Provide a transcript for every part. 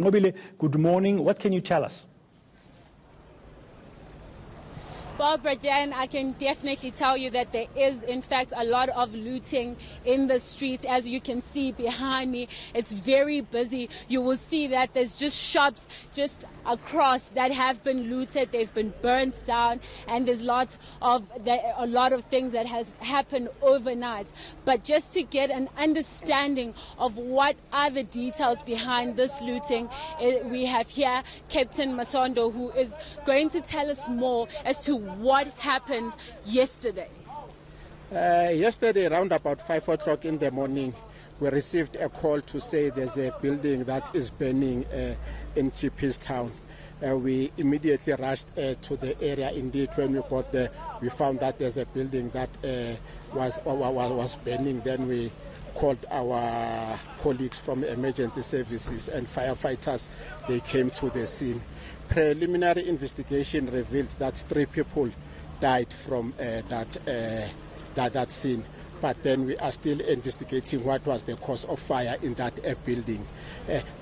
Nqobile, good morning. What can you tell us? Well, Bradan, I can definitely tell you that there is, in fact, a lot of looting in the streets. As you can see behind me, it's very busy. You will see that there's just shops just across that have been looted. They've been burnt down, and there's a lot of things that has happened overnight. But just to get an understanding of what are the details behind this looting, we have here Captain Masondo, who is going to tell us more as to what happened yesterday. Yesterday, around about 5 o'clock in the morning, we received a call to say there's a building that is burning in Jeppestown. We immediately rushed to the area. Indeed, when we got there, we found that there's a building that was burning. Then we called our colleagues from emergency services and firefighters. They came to the scene. Preliminary investigation revealed that 3 people died from that scene. But then we are still investigating what was the cause of fire in that building.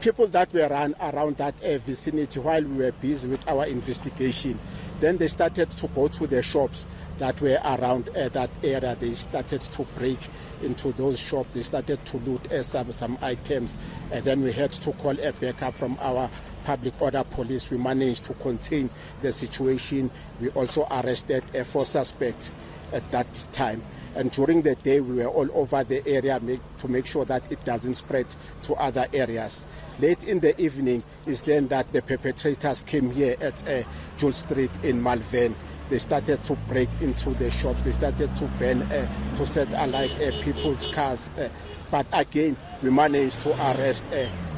People that were around that vicinity while we were busy with our investigation, then they started to go to the shops that were around that area. They started to break into those shops. They started to loot some items. And then we had to call a backup from our public order police. We managed to contain the situation. We also arrested 4 suspects at that time. And during the day, we were all over the area to make sure that it doesn't spread to other areas. Late in the evening is then that the perpetrators came here at Jules Street in Malvern. They started to break into the shops. They started to burn, to set alight people's cars. But again, we managed to arrest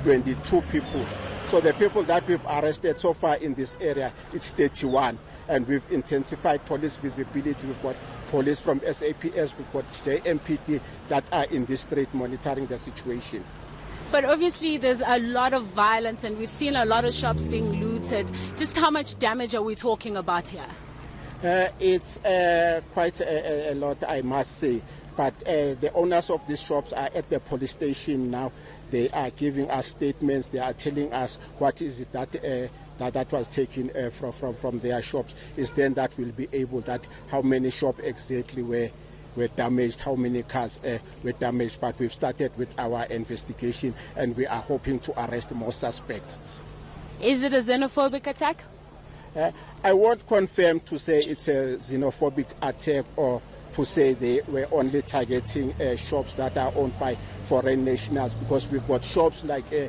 22 people. So the people that we've arrested so far in this area, it's 31. And we've intensified police visibility. We've got police from SAPS, we've got JMPD that are in the street monitoring the situation. But obviously there's a lot of violence, and we've seen a lot of shops being looted. Just how much damage are we talking about here? It's quite a lot, I must say. But the owners of these shops are at the police station now. They are giving us statements. They are telling us what is it that was taken from their shops. Is then that we'll be able that how many shops exactly were damaged, how many cars were damaged. But we've started with our investigation, and we are hoping to arrest more suspects. Is it a xenophobic attack? I won't confirm to say it's a xenophobic attack or to say they were only targeting shops that are owned by foreign nationals, because we've got shops like a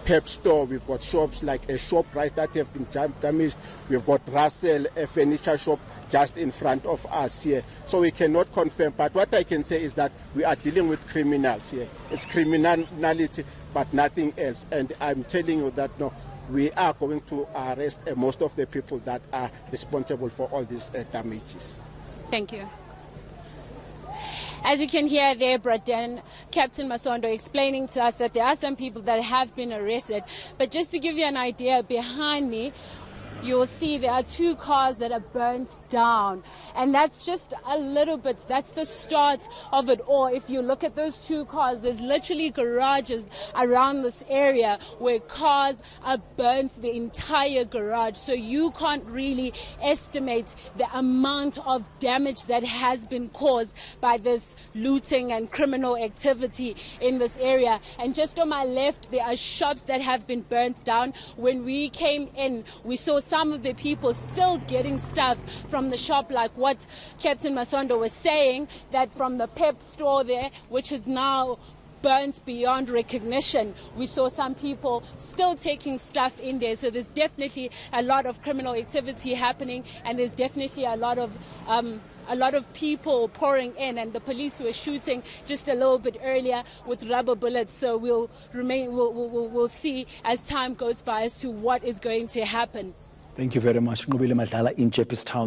Pep store, we've got shops like a ShopRite that have been damaged, we've got Russell, a furniture shop just in front of us here. So we cannot confirm, but what I can say is that we are dealing with criminals here. It's criminality, but nothing else. And I'm telling you that no, we are going to arrest most of the people that are responsible for all these damages. Thank you. As you can hear there, Bradan, Captain Masondo explaining to us that there are some people that have been arrested. But just to give you an idea, behind me, you'll see there are 2 cars that are burnt down. And that's just a little bit. That's the start of it all. If you look at those 2 cars, there's literally garages around this area where cars are burnt, the entire garage. So you can't really estimate the amount of damage that has been caused by this looting and criminal activity in this area. And just on my left, there are shops that have been burnt down. When we came in, we saw some of the people still getting stuff from the shop, like what Captain Masondo was saying, that from the Pep store there, which is now burnt beyond recognition, we saw some people still taking stuff in there. So there's definitely a lot of criminal activity happening, and there's definitely a lot of people pouring in, and the police were shooting just a little bit earlier with rubber bullets. So we'll see as time goes by as to what is going to happen. Thank you very much. Nqobile Madlala in Jeppestown.